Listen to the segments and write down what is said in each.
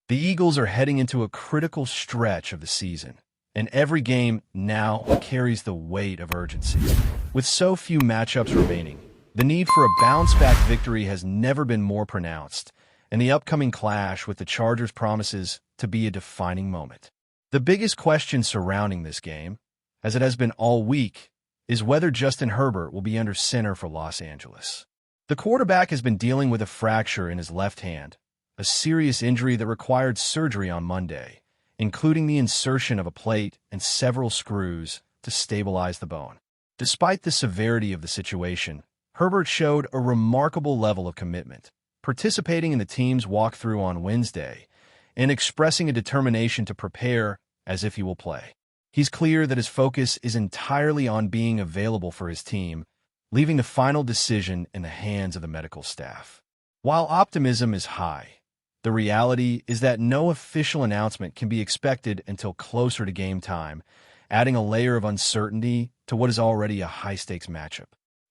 The Eagles are heading into a critical stretch of the season, and every game now carries the weight of urgency. With so few matchups remaining, the need for a bounce-back victory has never been more pronounced, and the upcoming clash with the Chargers promises to be a defining moment. The biggest question surrounding this game, as it has been all week, is whether Justin Herbert will be under center for Los Angeles. The quarterback has been dealing with a fracture in his left hand, a serious injury that required surgery on Monday, including the insertion of a plate and several screws to stabilize the bone. Despite the severity of the situation, Herbert showed a remarkable level of commitment, participating in the team's walkthrough on Wednesday and expressing a determination to prepare as if he will play. He's clear that his focus is entirely on being available for his team, leaving the final decision in the hands of the medical staff. While optimism is high, the reality is that no official announcement can be expected until closer to game time, adding a layer of uncertainty to what is already a high-stakes matchup.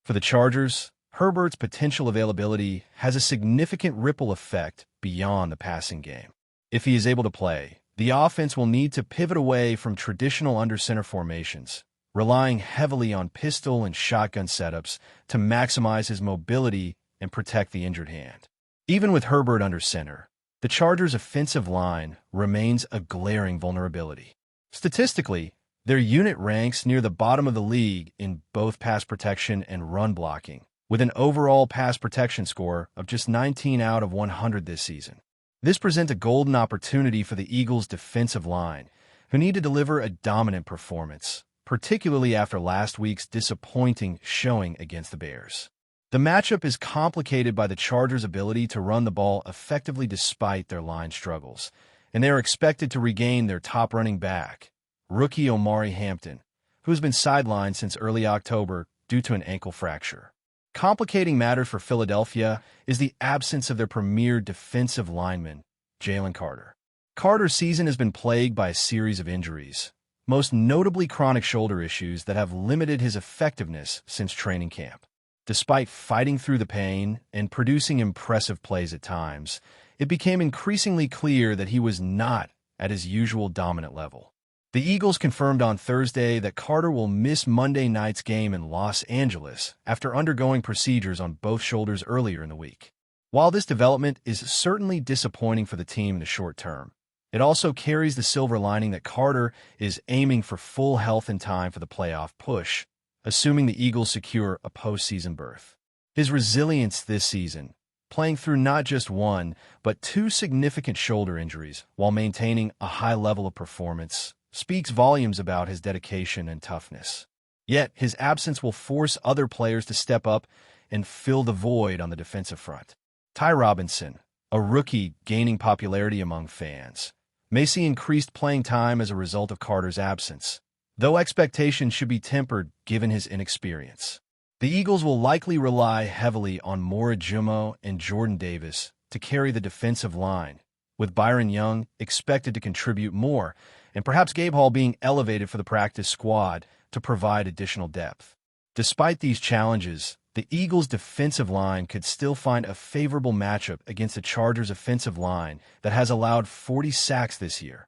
For the Chargers, Herbert's potential availability has a significant ripple effect beyond the passing game. If he is able to play, the offense will need to pivot away from traditional under-center formations, relying heavily on pistol and shotgun setups to maximize his mobility and protect the injured hand. Even with Herbert under center, the Chargers' offensive line remains a glaring vulnerability. Statistically, their unit ranks near the bottom of the league in both pass protection and run blocking, with an overall pass protection score of just 19 out of 100 this season. This presents a golden opportunity for the Eagles' defensive line, who need to deliver a dominant performance, particularly after last week's disappointing showing against the Bears. The matchup is complicated by the Chargers' ability to run the ball effectively despite their line struggles, and they are expected to regain their top running back, rookie Omari Hampton, who has been sidelined since early October due to an ankle fracture. Complicating matters for Philadelphia is the absence of their premier defensive lineman, Jalen Carter. Carter's season has been plagued by a series of injuries, most notably chronic shoulder issues that have limited his effectiveness since training camp. Despite fighting through the pain and producing impressive plays at times, it became increasingly clear that he was not at his usual dominant level. The Eagles confirmed on Thursday that Carter will miss Monday night's game in Los Angeles after undergoing procedures on both shoulders earlier in the week. While this development is certainly disappointing for the team in the short term, it also carries the silver lining that Carter is aiming for full health in time for the playoff push, assuming the Eagles secure a postseason berth. His resilience this season, playing through not just one, but two significant shoulder injuries while maintaining a high level of performance, speaks volumes about his dedication and toughness. Yet, his absence will force other players to step up and fill the void on the defensive front. Ty Robinson, a rookie gaining popularity among fans, may see increased playing time as a result of Carter's absence, though expectations should be tempered given his inexperience. The Eagles will likely rely heavily on Mora Jumo and Jordan Davis to carry the defensive line, with Byron Young expected to contribute more, and perhaps Gabe Hall being elevated for the practice squad to provide additional depth. Despite these challenges, the Eagles' defensive line could still find a favorable matchup against the Chargers' offensive line that has allowed 40 sacks this year,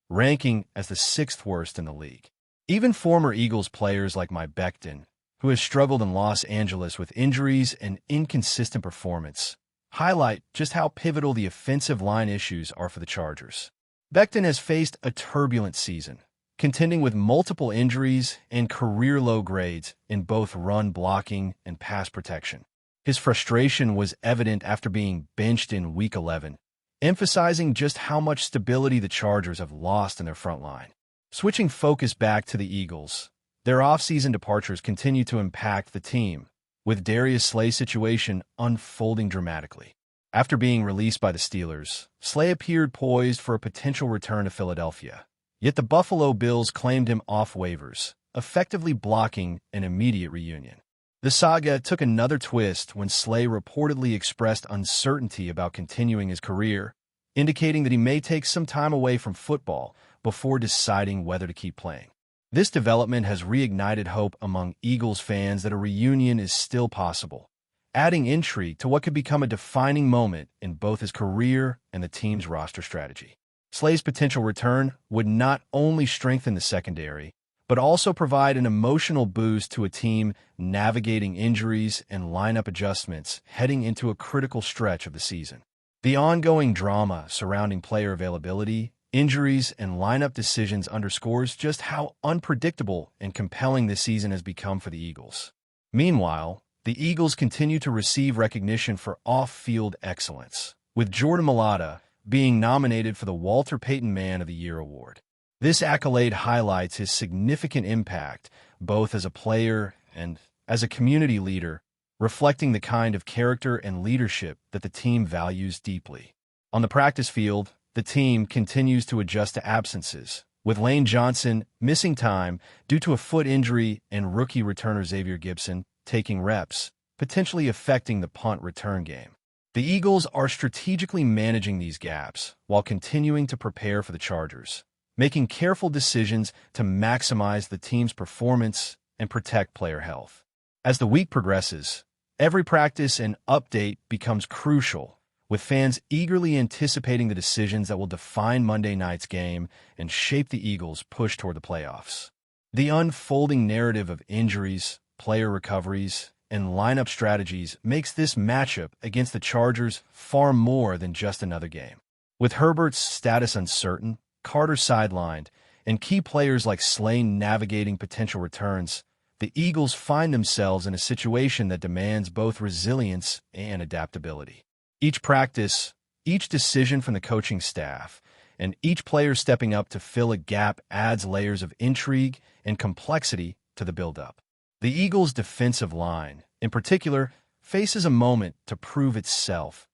ranking as the sixth worst in the league. Even former Eagles players like Mike Becton, who has struggled in Los Angeles with injuries and inconsistent performance, highlight just how pivotal the offensive line issues are for the Chargers. Becton has faced a turbulent season, contending with multiple injuries and career-low grades in both run blocking and pass protection. His frustration was evident after being benched in Week 11, emphasizing just how much stability the Chargers have lost in their front line. Switching focus back to the Eagles, their offseason departures continue to impact the team, with Darius Slay's situation unfolding dramatically. After being released by the Steelers, Slay appeared poised for a potential return to Philadelphia. Yet the Buffalo Bills claimed him off waivers, effectively blocking an immediate reunion. The saga took another twist when Slay reportedly expressed uncertainty about continuing his career, indicating that he may take some time away from football before deciding whether to keep playing. This development has reignited hope among Eagles fans that a reunion is still possible, adding intrigue to what could become a defining moment in both his career and the team's roster strategy. Slay's potential return would not only strengthen the secondary, but also provide an emotional boost to a team navigating injuries and lineup adjustments heading into a critical stretch of the season. The ongoing drama surrounding player availability, injuries, and lineup decisions underscores just how unpredictable and compelling this season has become for the Eagles. Meanwhile, the Eagles continue to receive recognition for off-field excellence, with Jordan Mailata being nominated for the Walter Payton Man of the Year award. This accolade highlights his significant impact both as a player and as a community leader, reflecting the kind of character and leadership that the team values deeply. On the practice field, the team continues to adjust to absences, with Lane Johnson missing time due to a foot injury and rookie returner Xavier Gipson taking reps, potentially affecting the punt return game. The Eagles are strategically managing these gaps while continuing to prepare for the Chargers, making careful decisions to maximize the team's performance and protect player health. As the week progresses, every practice and update becomes crucial, with fans eagerly anticipating the decisions that will define Monday night's game and shape the Eagles' push toward the playoffs. The unfolding narrative of injuries, player recoveries, and lineup strategies makes this matchup against the Chargers far more than just another game. With Herbert's status uncertain, Carter sidelined, and key players like Slay navigating potential returns, the Eagles find themselves in a situation that demands both resilience and adaptability. Each practice, each decision from the coaching staff, and each player stepping up to fill a gap adds layers of intrigue and complexity to the build-up. The Eagles' defensive line, in particular, faces a moment to prove itself,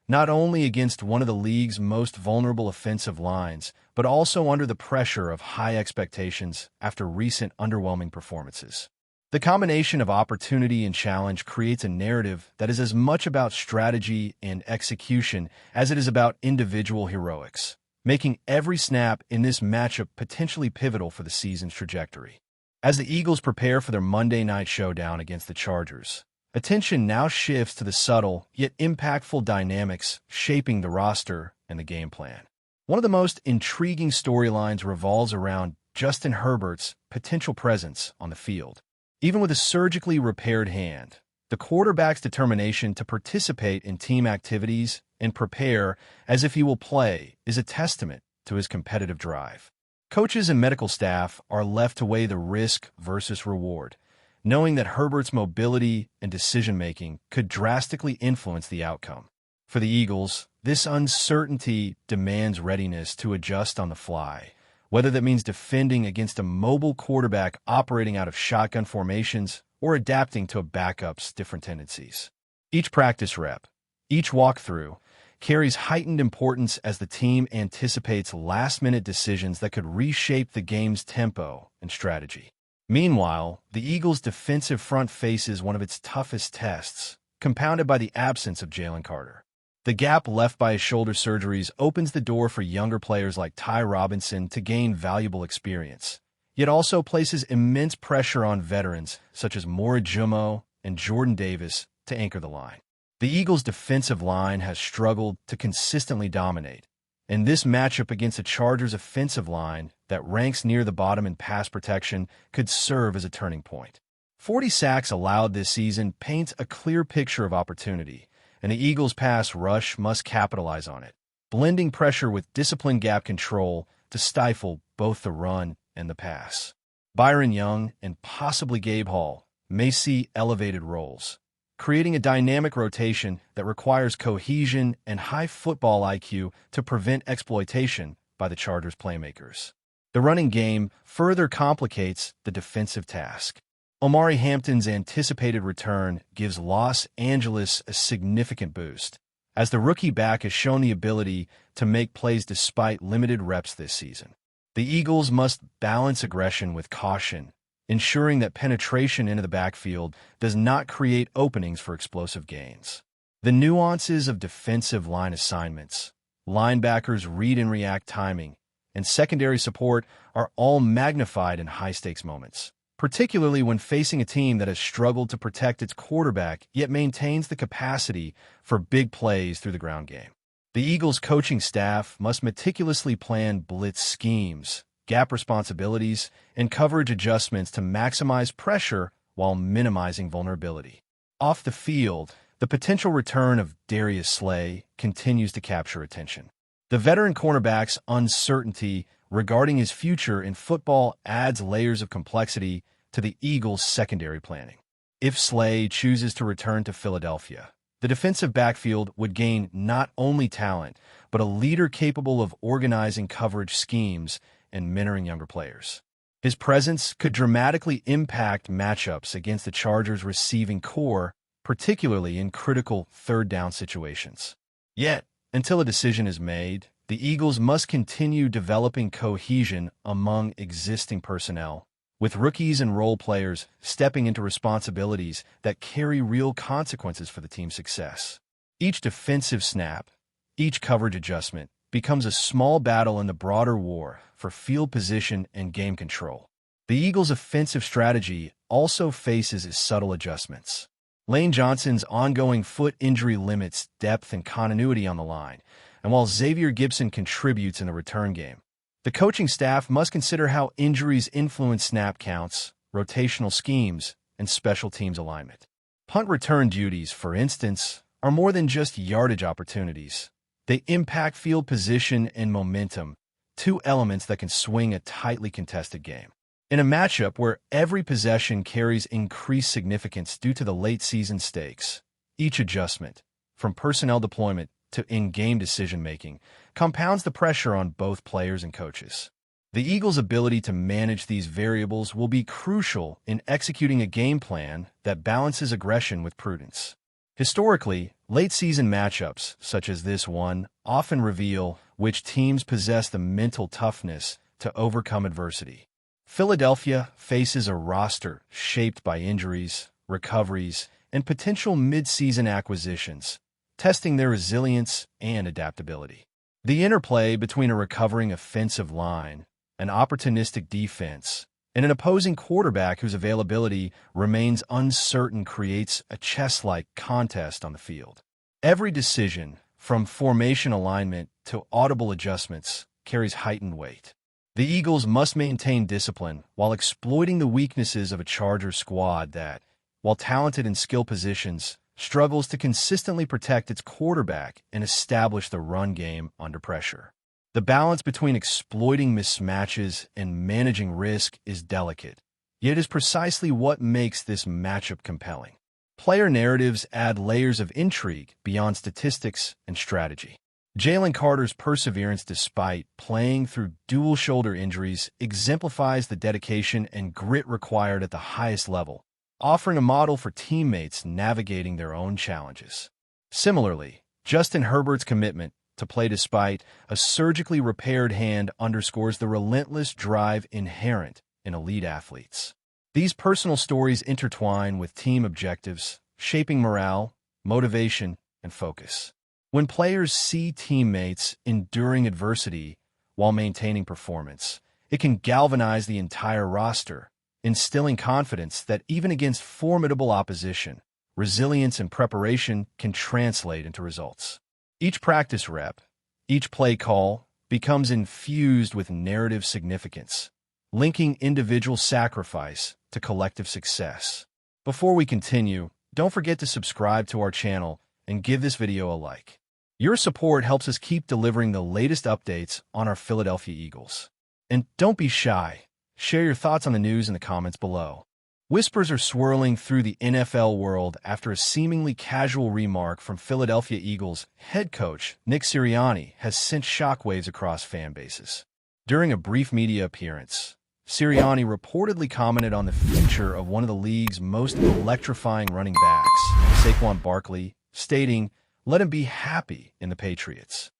not only against one of the league's most vulnerable offensive lines, but also under the pressure of high expectations after recent underwhelming performances. The combination of opportunity and challenge creates a narrative that is as much about strategy and execution as it is about individual heroics, making every snap in this matchup potentially pivotal for the season's trajectory. As the Eagles prepare for their Monday night showdown against the Chargers, attention now shifts to the subtle yet impactful dynamics shaping the roster and the game plan. One of the most intriguing storylines revolves around Justin Herbert's potential presence on the field. Even with a surgically repaired hand, the quarterback's determination to participate in team activities and prepare as if he will play is a testament to his competitive drive. Coaches and medical staff are left to weigh the risk versus reward, knowing that Herbert's mobility and decision-making could drastically influence the outcome. For the Eagles, this uncertainty demands readiness to adjust on the fly, whether that means defending against a mobile quarterback operating out of shotgun formations or adapting to a backup's different tendencies. Each practice rep, each walkthrough, carries heightened importance as the team anticipates last-minute decisions that could reshape the game's tempo and strategy. Meanwhile, the Eagles' defensive front faces one of its toughest tests, compounded by the absence of Jalen Carter. The gap left by his shoulder surgeries opens the door for younger players like Ty Robinson to gain valuable experience, yet also places immense pressure on veterans such as Mora Jumo and Jordan Davis to anchor the line. The Eagles' defensive line has struggled to consistently dominate, and this matchup against the Chargers' offensive line that ranks near the bottom in pass protection could serve as a turning point. 40 sacks allowed this season paints a clear picture of opportunity, and the Eagles' pass rush must capitalize on it, blending pressure with disciplined gap control to stifle both the run and the pass. Byron Young and possibly Gabe Hall may see elevated roles, creating a dynamic rotation that requires cohesion and high football IQ to prevent exploitation by the Chargers' playmakers. The running game further complicates the defensive task. Omari Hampton's anticipated return gives Los Angeles a significant boost, as the rookie back has shown the ability to make plays despite limited reps this season. The Eagles must balance aggression with caution, ensuring that penetration into the backfield does not create openings for explosive gains. The nuances of defensive line assignments, linebackers' read and react timing, and secondary support are all magnified in high-stakes moments, particularly when facing a team that has struggled to protect its quarterback yet maintains the capacity for big plays through the ground game. The Eagles' coaching staff must meticulously plan blitz schemes, gap responsibilities, and coverage adjustments to maximize pressure while minimizing vulnerability. Off the field, the potential return of Darius Slay continues to capture attention. The veteran cornerback's uncertainty regarding his future in football adds layers of complexity to the Eagles' secondary planning. If Slay chooses to return to Philadelphia, the defensive backfield would gain not only talent, but a leader capable of organizing coverage schemes and mentoring younger players. His presence could dramatically impact matchups against the Chargers' receiving core, particularly in critical third-down situations. Yet, until a decision is made, the Eagles must continue developing cohesion among existing personnel, with rookies and role players stepping into responsibilities that carry real consequences for the team's success. Each defensive snap, each coverage adjustment, becomes a small battle in the broader war for field position and game control. The Eagles' offensive strategy also faces its subtle adjustments. Lane Johnson's ongoing foot injury limits depth and continuity on the line, and while Xavier Gipson contributes in the return game, the coaching staff must consider how injuries influence snap counts, rotational schemes, and special teams alignment. Punt return duties, for instance, are more than just yardage opportunities. They impact field position and momentum, two elements that can swing a tightly contested game. In a matchup where every possession carries increased significance due to the late-season stakes, each adjustment, from personnel deployment to in-game decision-making, compounds the pressure on both players and coaches. The Eagles' ability to manage these variables will be crucial in executing a game plan that balances aggression with prudence. Historically, late-season matchups, such as this one, often reveal which teams possess the mental toughness to overcome adversity. Philadelphia faces a roster shaped by injuries, recoveries, and potential mid-season acquisitions, testing their resilience and adaptability. The interplay between a recovering offensive line, an opportunistic defense, and an opposing quarterback whose availability remains uncertain creates a chess-like contest on the field. Every decision, from formation alignment to audible adjustments, carries heightened weight. The Eagles must maintain discipline while exploiting the weaknesses of a Chargers squad that, while talented in skill positions, struggles to consistently protect its quarterback and establish the run game under pressure. The balance between exploiting mismatches and managing risk is delicate, yet is precisely what makes this matchup compelling. Player narratives add layers of intrigue beyond statistics and strategy. Jalen Carter's perseverance despite playing through dual shoulder injuries exemplifies the dedication and grit required at the highest level, offering a model for teammates navigating their own challenges. Similarly, Justin Herbert's commitment to play despite a surgically repaired hand underscores the relentless drive inherent in elite athletes. These personal stories intertwine with team objectives, shaping morale, motivation, and focus. When players see teammates enduring adversity while maintaining performance, it can galvanize the entire roster, instilling confidence that even against formidable opposition, resilience and preparation can translate into results. Each practice rep, each play call, becomes infused with narrative significance, linking individual sacrifice to collective success. Before we continue, don't forget to subscribe to our channel and give this video a like. Your support helps us keep delivering the latest updates on our Philadelphia Eagles. And don't be shy. Share your thoughts on the news in the comments below. Whispers are swirling through the NFL world after a seemingly casual remark from Philadelphia Eagles head coach Nick Sirianni has sent shockwaves across fan bases. During a brief media appearance, Sirianni reportedly commented on the future of one of the league's most electrifying running backs, Saquon Barkley, stating, "Let him be happy in the Patriots."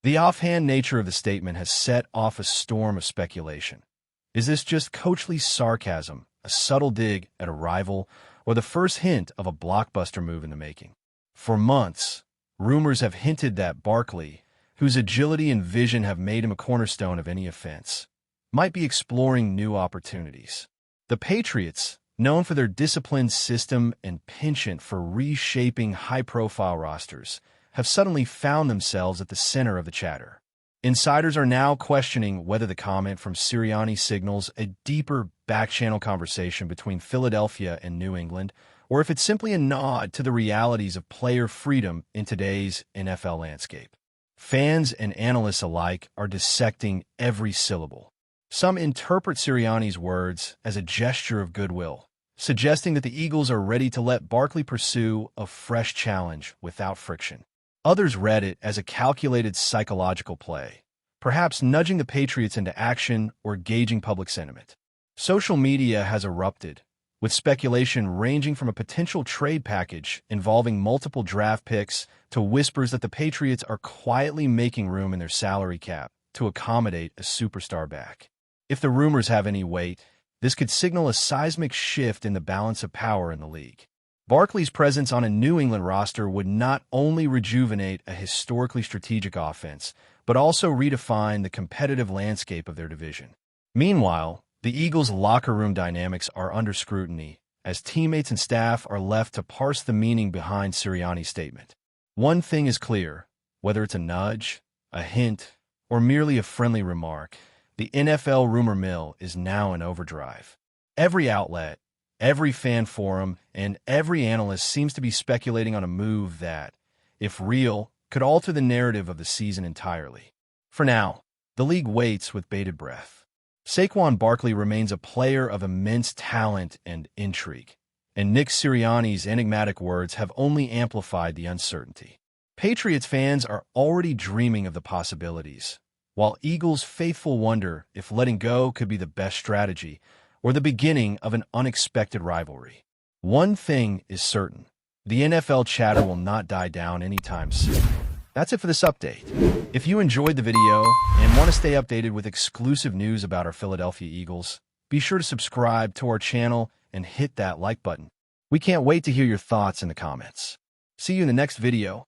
The offhand nature of the statement has set off a storm of speculation. Is this just coachly sarcasm, a subtle dig at a rival, or the first hint of a blockbuster move in the making? For months, rumors have hinted that Barkley, whose agility and vision have made him a cornerstone of any offense, might be exploring new opportunities. The Patriots, known for their disciplined system and penchant for reshaping high-profile rosters, have suddenly found themselves at the center of the chatter. Insiders are now questioning whether the comment from Sirianni signals a deeper back-channel conversation between Philadelphia and New England, or if it's simply a nod to the realities of player freedom in today's NFL landscape. Fans and analysts alike are dissecting every syllable. Some interpret Sirianni's words as a gesture of goodwill, suggesting that the Eagles are ready to let Barkley pursue a fresh challenge without friction. Others read it as a calculated psychological play, perhaps nudging the Patriots into action or gauging public sentiment. Social media has erupted, with speculation ranging from a potential trade package involving multiple draft picks to whispers that the Patriots are quietly making room in their salary cap to accommodate a superstar back. If the rumors have any weight, this could signal a seismic shift in the balance of power in the league. Barkley's presence on a New England roster would not only rejuvenate a historically strategic offense, but also redefine the competitive landscape of their division. Meanwhile, the Eagles' locker room dynamics are under scrutiny, as teammates and staff are left to parse the meaning behind Sirianni's statement. One thing is clear: whether it's a nudge, a hint, or merely a friendly remark, the NFL rumor mill is now in overdrive. Every outlet, every fan forum, and every analyst seems to be speculating on a move that, if real, could alter the narrative of the season entirely. For now, the league waits with bated breath. Saquon Barkley remains a player of immense talent and intrigue, and Nick Sirianni's enigmatic words have only amplified the uncertainty. Patriots fans are already dreaming of the possibilities, while Eagles faithful wonder if letting go could be the best strategy or the beginning of an unexpected rivalry. One thing is certain: the NFL chatter will not die down anytime soon. That's it for this update. If you enjoyed the video and want to stay updated with exclusive news about our Philadelphia Eagles, be sure to subscribe to our channel and hit that like button. We can't wait to hear your thoughts in the comments. See you in the next video.